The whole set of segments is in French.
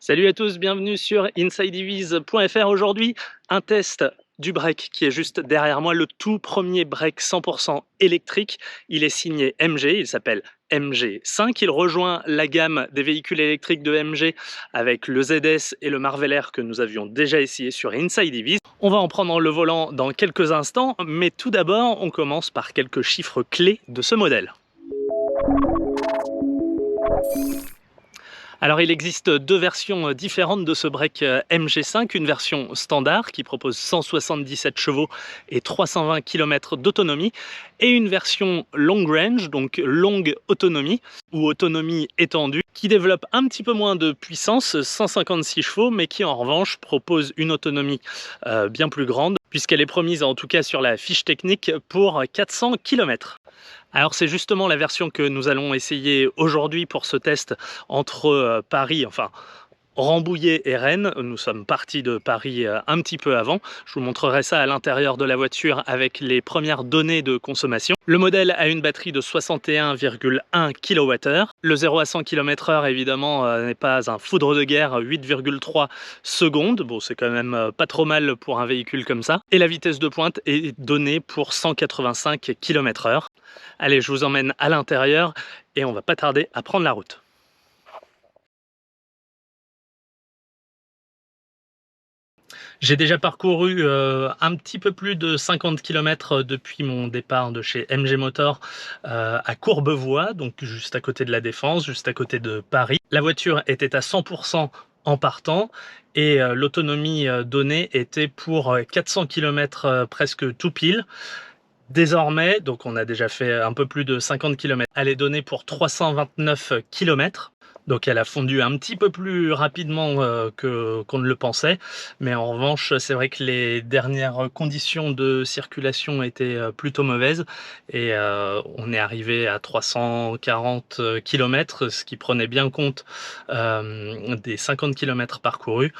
Salut à tous, bienvenue sur InsideEVs.fr. Aujourd'hui, un test du break qui est juste derrière moi, le tout premier break 100% électrique. Il est signé MG, il s'appelle MG5. Il rejoint la gamme des véhicules électriques de MG avec le ZS et le Marvel Air que nous avions déjà essayé sur InsideEVs. On va en prendre le volant dans quelques instants, mais tout d'abord, on commence par quelques chiffres clés de ce modèle. Alors il existe deux versions différentes de ce break MG5, une version standard qui propose 177 chevaux et 320 km d'autonomie et une version long range, donc longue autonomie ou autonomie étendue, qui développe un petit peu moins de puissance, 156 chevaux, mais qui en revanche propose une autonomie bien plus grande puisqu'elle est promise en tout cas sur la fiche technique pour 400 km. Alors c'est justement la version que nous allons essayer aujourd'hui pour ce test entre Paris, enfin Rambouillet et Rennes. Nous sommes partis de Paris un petit peu avant. Je vous montrerai ça à l'intérieur de la voiture avec les premières données de consommation. Le modèle a une batterie de 61,1 kWh. Le 0 à 100 km/h évidemment n'est pas un foudre de guerre, 8,3 secondes. Bon, c'est quand même pas trop mal pour un véhicule comme ça. Et la vitesse de pointe est donnée pour 185 km/h. Allez, je vous emmène à l'intérieur et on va pas tarder à prendre la route. J'ai déjà parcouru un petit peu plus de 50 km depuis mon départ de chez MG Motor à Courbevoie, donc juste à côté de la Défense, juste à côté de Paris. La voiture était à 100% en partant et l'autonomie donnée était pour 400 km presque tout pile. Désormais, donc on a déjà fait un peu plus de 50 km, elle est donnée pour 329 km. Donc elle a fondu un petit peu plus rapidement qu'on ne le pensait. Mais en revanche, c'est vrai que les dernières conditions de circulation étaient plutôt mauvaises. Et on est arrivé à 340 km, ce qui prenait bien compte des 50 km parcourus.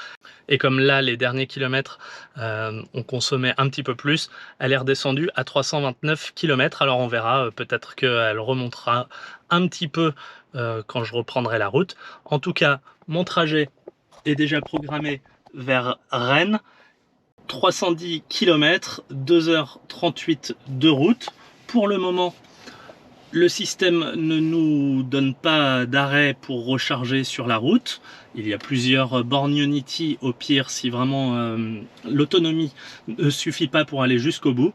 Et comme là, les derniers kilomètres, on consommait un petit peu plus, elle est redescendue à 329 km. Alors on verra, peut-être qu'elle remontera un petit peu quand je reprendrai la route. En tout cas, mon trajet est déjà programmé vers Rennes. 310 km, 2h38 de route. Pour le moment, le système ne nous donne pas d'arrêt pour recharger sur la route. Il y a plusieurs bornes Unity au pire si vraiment l'autonomie ne suffit pas pour aller jusqu'au bout.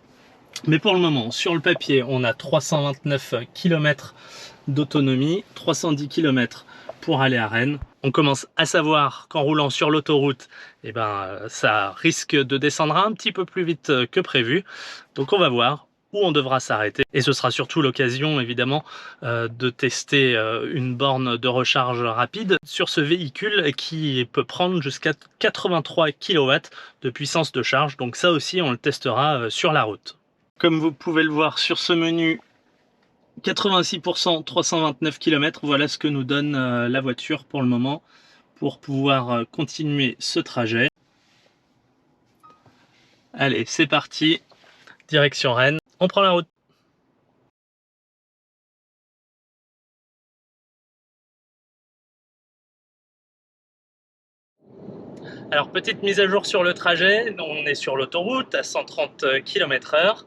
Mais pour le moment, sur le papier, on a 329 km d'autonomie, 310 km pour aller à Rennes. On commence à savoir qu'en roulant sur l'autoroute, eh ben, ça risque de descendre un petit peu plus vite que prévu. Donc on va voir où on devra s'arrêter. Et ce sera surtout l'occasion, évidemment, de tester une borne de recharge rapide sur ce véhicule qui peut prendre jusqu'à 83 kW de puissance de charge. Donc ça aussi, on le testera sur la route. Comme vous pouvez le voir sur ce menu, 86%, 329 km, voilà ce que nous donne la voiture pour le moment pour pouvoir continuer ce trajet. Allez, c'est parti, direction Rennes, on prend la route. Alors petite mise à jour sur le trajet, on est sur l'autoroute à 130 km/h,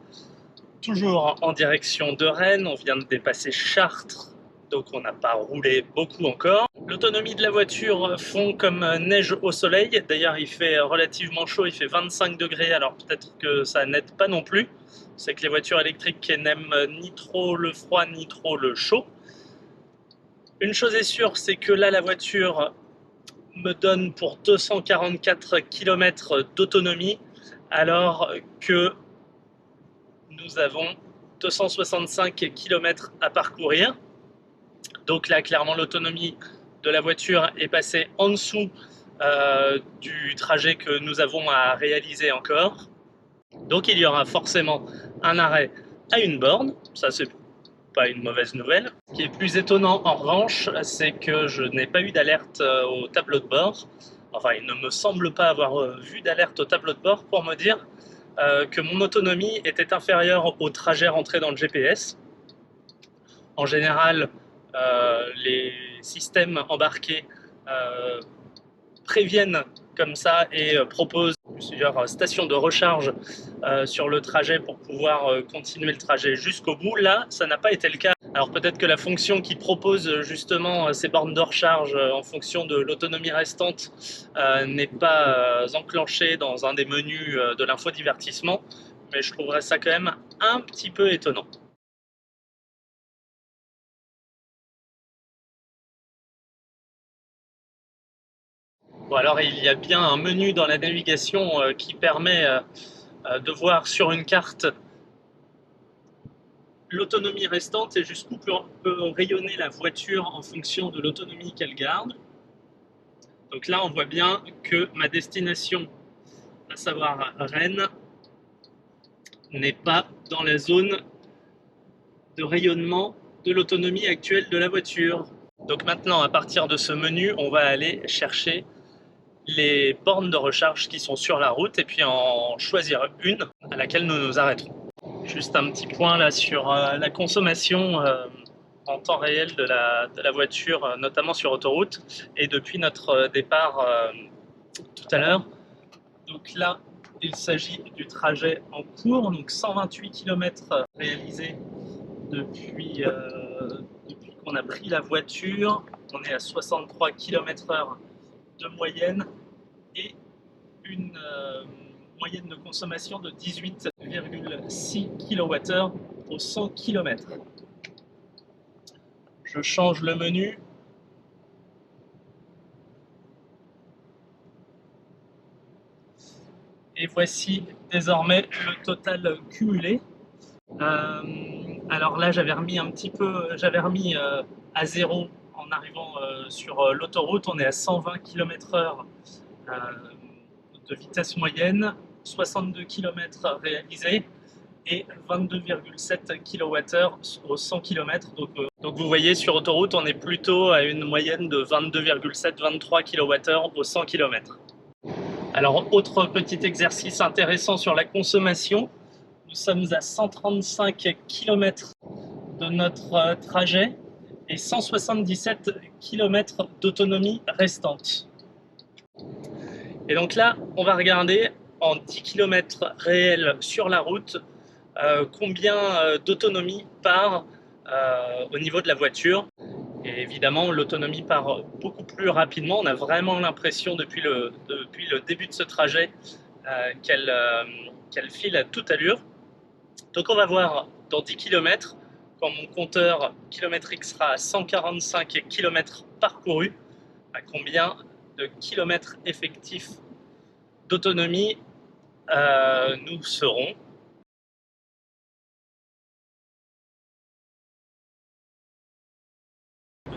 toujours en direction de Rennes, on vient de dépasser Chartres, donc on n'a pas roulé beaucoup encore. L'autonomie de la voiture fond comme neige au soleil, d'ailleurs il fait relativement chaud, il fait 25 degrés, alors peut-être que ça n'aide pas non plus. C'est que les voitures électriques n'aiment ni trop le froid ni trop le chaud. Une chose est sûre, c'est que là la voiture me donne pour 244 km d'autonomie, alors que nous avons 265 km à parcourir. Donc là, clairement, l'autonomie de la voiture est passée en dessous du trajet que nous avons à réaliser encore. Donc il y aura forcément un arrêt à une borne, ça c'est pas une mauvaise nouvelle. Ce qui est plus étonnant en revanche, c'est que je n'ai pas eu d'alerte au tableau de bord. Enfin, il ne me semble pas avoir vu d'alerte au tableau de bord pour me dire que mon autonomie était inférieure au trajet rentré dans le GPS. En général, les systèmes embarqués préviennent comme ça et proposent plusieurs stations de recharge sur le trajet pour pouvoir continuer le trajet jusqu'au bout. Là, ça n'a pas été le cas. Alors peut-être que la fonction qui propose justement ces bornes de recharge en fonction de l'autonomie restante n'est pas enclenchée dans un des menus de l'infodivertissement, mais je trouverais ça quand même un petit peu étonnant. Bon, alors il y a bien un menu dans la navigation qui permet de voir sur une carte l'autonomie restante et jusqu'où peut rayonner la voiture en fonction de l'autonomie qu'elle garde. Donc là, on voit bien que ma destination, à savoir Rennes, n'est pas dans la zone de rayonnement de l'autonomie actuelle de la voiture. Donc maintenant, à partir de ce menu, on va aller chercher les bornes de recharge qui sont sur la route et puis en choisir une à laquelle nous nous arrêterons. Juste un petit point là sur la consommation en temps réel de la voiture, notamment sur autoroute et depuis notre départ tout à l'heure. Donc là, il s'agit du trajet en cours, donc 128 km réalisés depuis qu'on a pris la voiture. On est à 63 km/h de moyenne et une moyenne de consommation de 18,6 kWh au 100 km. Je change le menu. Et voici désormais le total cumulé. Alors là, j'avais remis à zéro en arrivant sur l'autoroute. On est à 120 km/h de vitesse moyenne, 62 km réalisés et 22,7 kWh au 100 km. Donc vous voyez, sur autoroute, on est plutôt à une moyenne de 22,7-23 kWh au 100 km. Alors, autre petit exercice intéressant sur la consommation, nous sommes à 135 km de notre trajet et 177 km d'autonomie restante. Et donc là, on va regarder en 10 km réels sur la route combien d'autonomie part au niveau de la voiture. Et évidemment, l'autonomie part beaucoup plus rapidement. On a vraiment l'impression depuis le début de ce trajet qu'elle file à toute allure. Donc on va voir dans 10 km, quand mon compteur kilométrique sera à 145 km parcourus, à combien de kilomètres effectifs d'autonomie nous serons.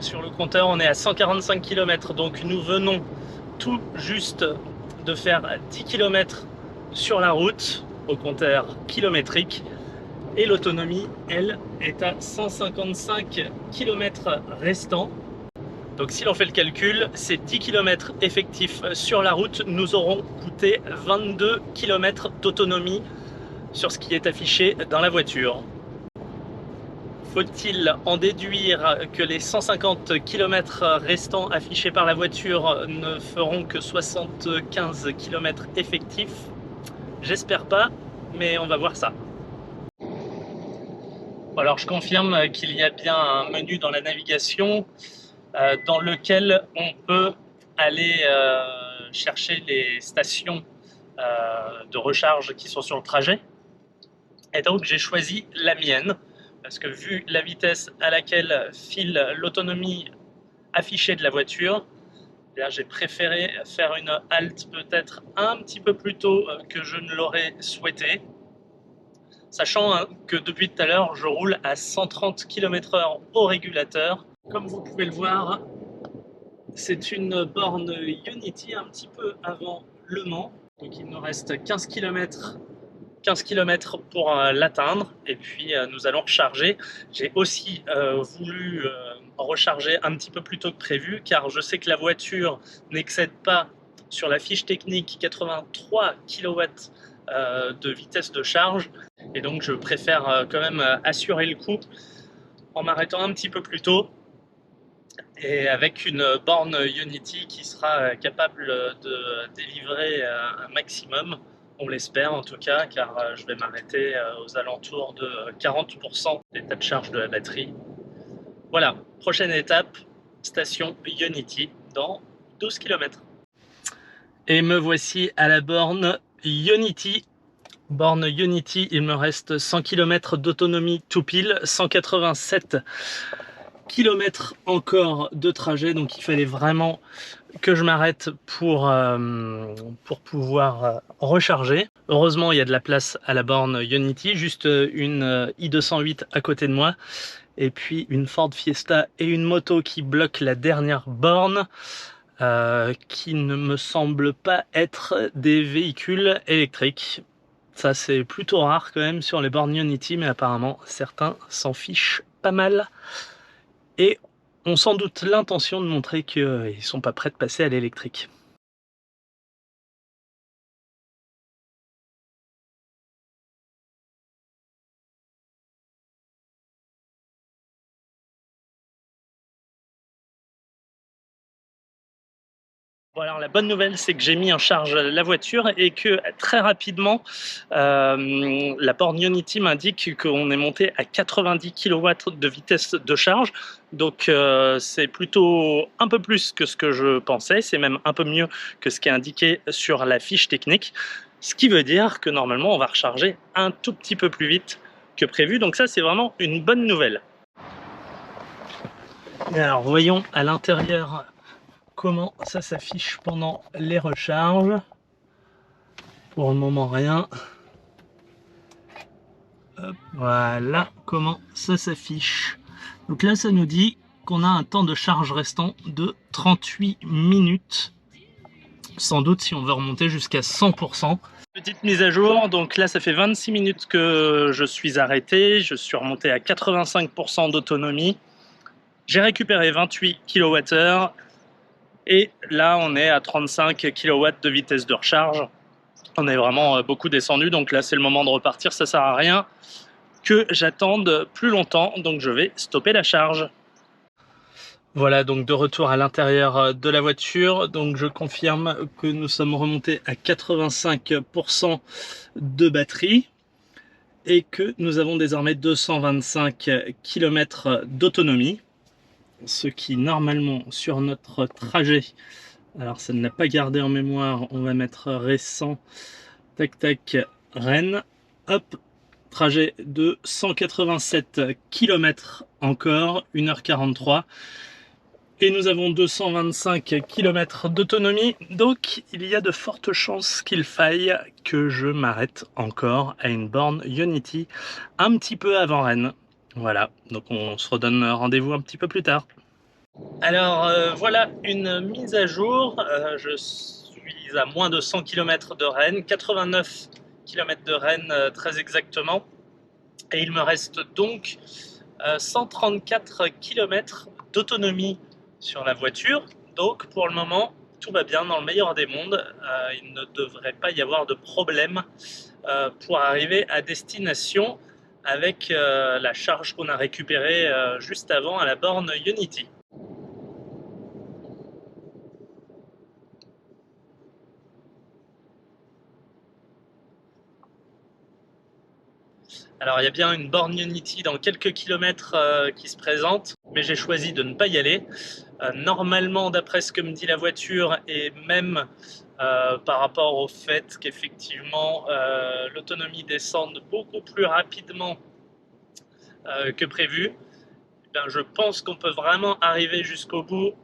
Sur le compteur, on est à 145 km, donc nous venons tout juste de faire 10 km sur la route au compteur kilométrique et l'autonomie, elle, est à 155 km restants. Donc si l'on fait le calcul, ces 10 km effectifs sur la route nous auront coûté 22 km d'autonomie sur ce qui est affiché dans la voiture. Faut-il en déduire que les 150 km restants affichés par la voiture ne feront que 75 km effectifs? J'espère pas, mais on va voir ça. Alors je confirme qu'il y a bien un menu dans la navigation dans lequel on peut aller chercher les stations de recharge qui sont sur le trajet. Et donc j'ai choisi la mienne, parce que vu la vitesse à laquelle file l'autonomie affichée de la voiture, j'ai préféré faire une halte peut-être un petit peu plus tôt que je ne l'aurais souhaité, sachant que depuis tout à l'heure, je roule à 130 km/h au régulateur. Comme vous pouvez le voir, c'est une borne Unity un petit peu avant Le Mans, donc il nous reste 15 km pour l'atteindre et puis nous allons recharger. J'ai aussi voulu recharger un petit peu plus tôt que prévu car je sais que la voiture n'excède pas sur la fiche technique 83 kW de vitesse de charge et donc je préfère quand même assurer le coup en m'arrêtant un petit peu plus tôt et avec une borne Ionity qui sera capable de délivrer un maximum, on l'espère en tout cas, car je vais m'arrêter aux alentours de 40% d'état de charge de la batterie. Voilà, prochaine étape, station Ionity dans 12 km. Et me voici à la borne Ionity. Borne Ionity, il me reste 100 km d'autonomie tout pile, 187 km encore de trajet, donc il fallait vraiment que je m'arrête pour pouvoir recharger. Heureusement, il y a de la place à la borne Ionity, juste une i208 à côté de moi, et puis une Ford Fiesta et une moto qui bloquent la dernière borne, qui ne me semble pas être des véhicules électriques. Ça, c'est plutôt rare quand même sur les bornes Ionity, mais apparemment certains s'en fichent pas mal et ont sans doute l'intention de montrer qu'ils sont pas prêts de passer à l'électrique. Bon, alors la bonne nouvelle, c'est que j'ai mis en charge la voiture et que très rapidement, la borne Ionity m'indique qu'on est monté à 90 kW de vitesse de charge. Donc c'est plutôt un peu plus que ce que je pensais, c'est même un peu mieux que ce qui est indiqué sur la fiche technique. Ce qui veut dire que normalement, on va recharger un tout petit peu plus vite que prévu. Donc ça, c'est vraiment une bonne nouvelle. Et alors, voyons à l'intérieur comment ça s'affiche pendant les recharges. Pour le moment, rien. Hop, voilà comment ça s'affiche. Donc là, ça nous dit qu'on a un temps de charge restant de 38 minutes. Sans doute si on veut remonter jusqu'à 100%. Petite mise à jour, donc là ça fait 26 minutes que je suis arrêté, je suis remonté à 85% d'autonomie. J'ai récupéré 28 kWh et là on est à 35 kW de vitesse de recharge. On est vraiment beaucoup descendu, donc là c'est le moment de repartir, ça sert à rien que j'attende plus longtemps, donc je vais stopper la charge. Voilà, donc de retour à l'intérieur de la voiture, donc je confirme que nous sommes remontés à 85% de batterie et que nous avons désormais 225 km d'autonomie, ce qui normalement sur notre trajet, alors ça ne l'a pas gardé en mémoire, on va mettre récent, tac tac, Rennes, hop, trajet de 187 km encore, 1h43. Et nous avons 225 km d'autonomie, donc il y a de fortes chances qu'il faille que je m'arrête encore à une borne Ionity un petit peu avant Rennes. Voilà, donc on se redonne rendez-vous un petit peu plus tard. Alors voilà une mise à jour, je suis à moins de 100 km de Rennes, 89 km de Rennes très exactement, et il me reste donc 134 km d'autonomie sur la voiture. Donc pour le moment, tout va bien dans le meilleur des mondes. Il ne devrait pas y avoir de problème pour arriver à destination avec la charge qu'on a récupérée juste avant à la borne Ionity. Alors il y a bien une borne Ionity dans quelques kilomètres qui se présente, mais j'ai choisi de ne pas y aller. Normalement, d'après ce que me dit la voiture, et même par rapport au fait qu'effectivement l'autonomie descende beaucoup plus rapidement que prévu, je pense qu'on peut vraiment arriver jusqu'au bout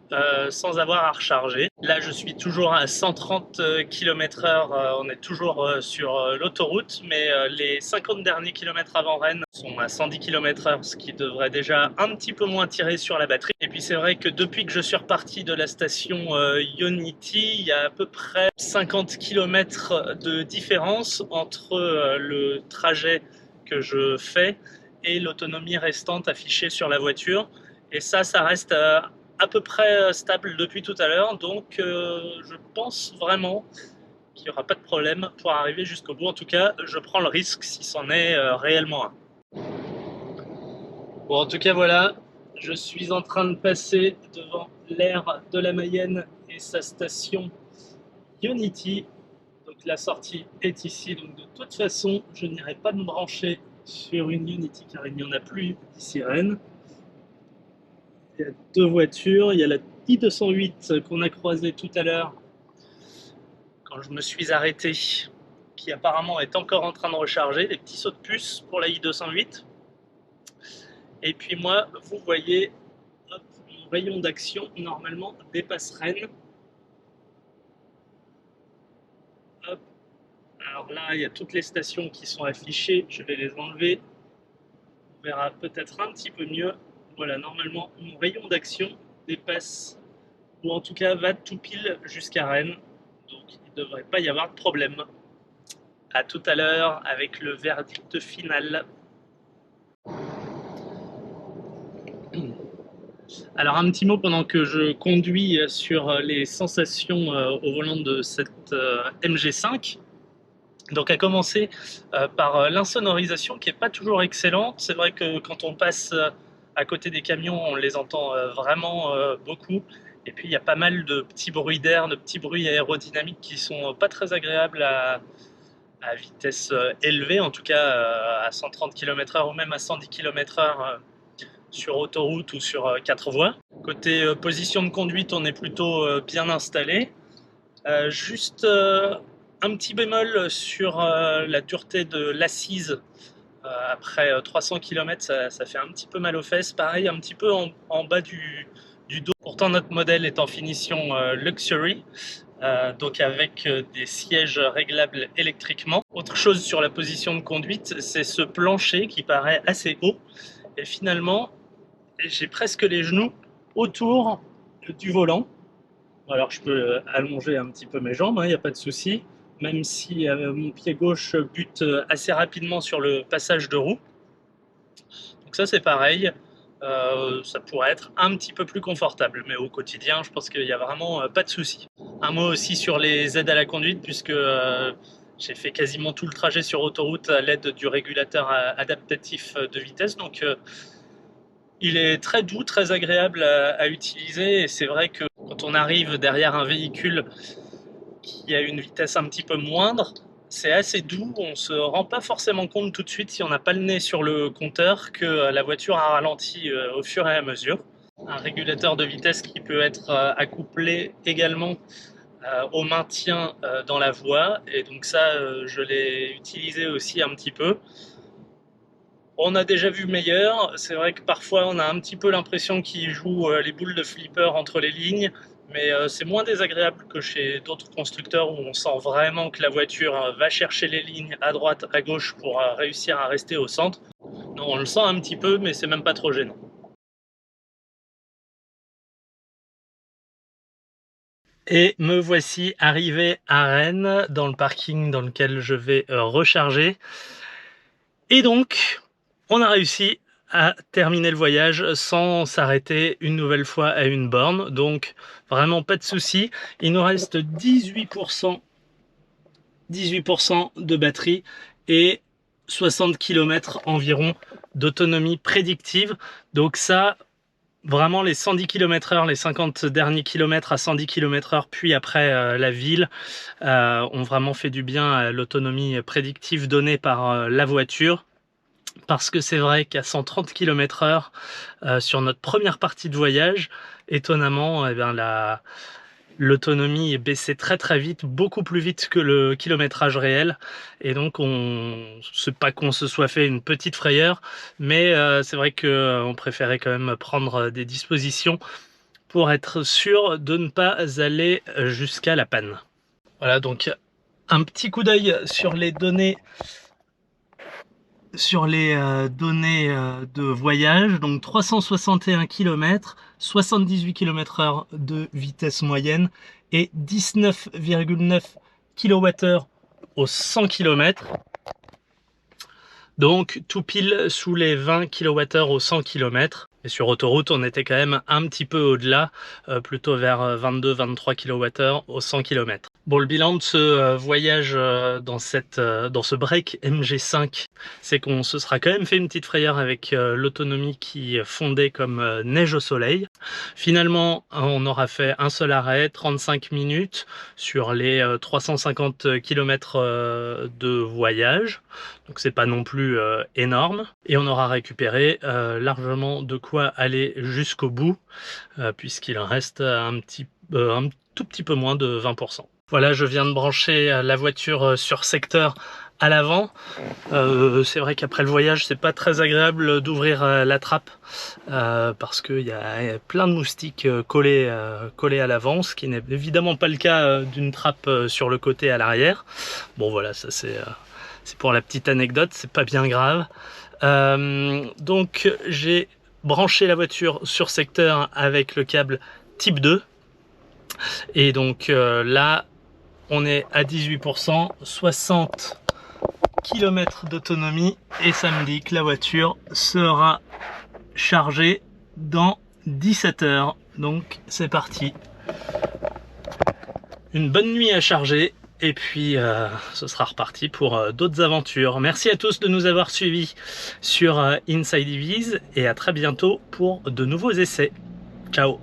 sans avoir à recharger. Là, je suis toujours à 130 km/h, on est toujours sur l'autoroute, mais les 50 derniers kilomètres avant Rennes sont à 110 km/h, ce qui devrait déjà un petit peu moins tirer sur la batterie. Et puis c'est vrai que depuis que je suis reparti de la station Ionity, il y a à peu près 50 km de différence entre le trajet que je fais et l'autonomie restante affichée sur la voiture. Et ça reste à peu près stable depuis tout à l'heure. Donc je pense vraiment qu'il n'y aura pas de problème pour arriver jusqu'au bout. En tout cas, je prends le risque si c'en est réellement un. Bon, en tout cas, voilà. Je suis en train de passer devant l'aire de la Mayenne et sa station Unity. Donc la sortie est ici. Donc de toute façon, je n'irai pas me brancher sur une Unity car il n'y en a plus d'ici Rennes. Il y a deux voitures. Il y a la i208 qu'on a croisée tout à l'heure quand je me suis arrêté, qui apparemment est encore en train de recharger. Des petits sauts de puce pour la i208. Et puis moi, vous voyez, hop, mon rayon d'action normalement dépasse Rennes. Hop. Alors là, il y a toutes les stations qui sont affichées. Je vais les enlever. On verra peut-être un petit peu mieux. Voilà, normalement, mon rayon d'action dépasse, ou en tout cas va tout pile jusqu'à Rennes. Donc il ne devrait pas y avoir de problème. À tout à l'heure avec le verdict final. Alors un petit mot pendant que je conduis sur les sensations au volant de cette MG5. Donc à commencer par l'insonorisation qui n'est pas toujours excellente. C'est vrai que quand on passe à côté des camions, on les entend vraiment beaucoup. Et puis il y a pas mal de petits bruits d'air, de petits bruits aérodynamiques qui sont pas très agréables à vitesse élevée, en tout cas à 130 km/h ou même à 110 km/h sur autoroute ou sur 4 voies. Côté position de conduite, on est plutôt bien installé. Juste un petit bémol sur la dureté de l'assise. Après 300 km, ça fait un petit peu mal aux fesses. Pareil, un petit peu en bas du dos. Pourtant, notre modèle est en finition Luxury, donc avec des sièges réglables électriquement. Autre chose sur la position de conduite, c'est ce plancher qui paraît assez haut. Et finalement, j'ai presque les genoux autour du volant. Alors je peux allonger un petit peu mes jambes, il n'y a pas de souci, même si mon pied gauche bute assez rapidement sur le passage de roue. Donc ça c'est pareil, ça pourrait être un petit peu plus confortable, mais au quotidien je pense qu'il n'y a vraiment pas de souci. Un mot aussi sur les aides à la conduite, puisque j'ai fait quasiment tout le trajet sur autoroute à l'aide du régulateur adaptatif de vitesse, donc il est très doux, très agréable à utiliser, et c'est vrai que quand on arrive derrière un véhicule qui a une vitesse un petit peu moindre, c'est assez doux, on ne se rend pas forcément compte tout de suite si on n'a pas le nez sur le compteur que la voiture a ralenti au fur et à mesure. Un régulateur de vitesse qui peut être accouplé également au maintien dans la voie, et donc ça je l'ai utilisé aussi un petit peu. On a déjà vu meilleur, c'est vrai que parfois on a un petit peu l'impression qu'il joue les boules de flipper entre les lignes, mais c'est moins désagréable que chez d'autres constructeurs où on sent vraiment que la voiture va chercher les lignes à droite, à gauche pour réussir à rester au centre. Non, on le sent un petit peu, mais c'est même pas trop gênant. Et me voici arrivé à Rennes, dans le parking dans lequel je vais recharger. Et donc, on a réussi à terminer le voyage sans s'arrêter une nouvelle fois à une borne, donc vraiment pas de souci. Il nous reste 18% de batterie et 60 km environ d'autonomie prédictive. Donc ça, vraiment les 110 km/h, les 50 derniers kilomètres à 110 km/h, puis après la ville, ont vraiment fait du bien à l'autonomie prédictive donnée par la voiture. Parce que c'est vrai qu'à 130 km/h, sur notre première partie de voyage, étonnamment, eh bien, l'autonomie est baissée très très vite, beaucoup plus vite que le kilométrage réel. Et donc, c'est pas qu'on se soit fait une petite frayeur, mais c'est vrai qu'on préférait quand même prendre des dispositions pour être sûr de ne pas aller jusqu'à la panne. Voilà, donc un petit coup d'œil sur les données de voyage. Donc 361 km, 78 km/h de vitesse moyenne et 19,9 kWh au 100 km. Donc tout pile sous les 20 kWh au 100 km. Et sur autoroute, on était quand même un petit peu au-delà, plutôt vers 22-23 kWh au 100 km. Bon, le bilan de ce voyage dans ce break MG5, c'est qu'on se sera quand même fait une petite frayeur avec l'autonomie qui fondait comme neige au soleil. Finalement, on aura fait un seul arrêt, 35 minutes sur les 350 km de voyage. Donc c'est pas non plus énorme. Et on aura récupéré largement de quoi aller jusqu'au bout, puisqu'il en reste un tout petit peu moins de 20%. Voilà, je viens de brancher la voiture sur secteur à l'avant. C'est vrai qu'après le voyage, c'est pas très agréable d'ouvrir la trappe parce qu'il y a plein de moustiques collés à l'avant, ce qui n'est évidemment pas le cas d'une trappe sur le côté à l'arrière. Bon voilà, ça c'est pour la petite anecdote, c'est pas bien grave. Donc j'ai branché la voiture sur secteur avec le câble type 2. Et donc là, on est à 18%, 60 km d'autonomie, et ça me dit que la voiture sera chargée dans 17 heures. Donc c'est parti. Une bonne nuit à charger. Et puis ce sera reparti pour d'autres aventures. Merci à tous de nous avoir suivis sur Inside EVs et à très bientôt pour de nouveaux essais. Ciao.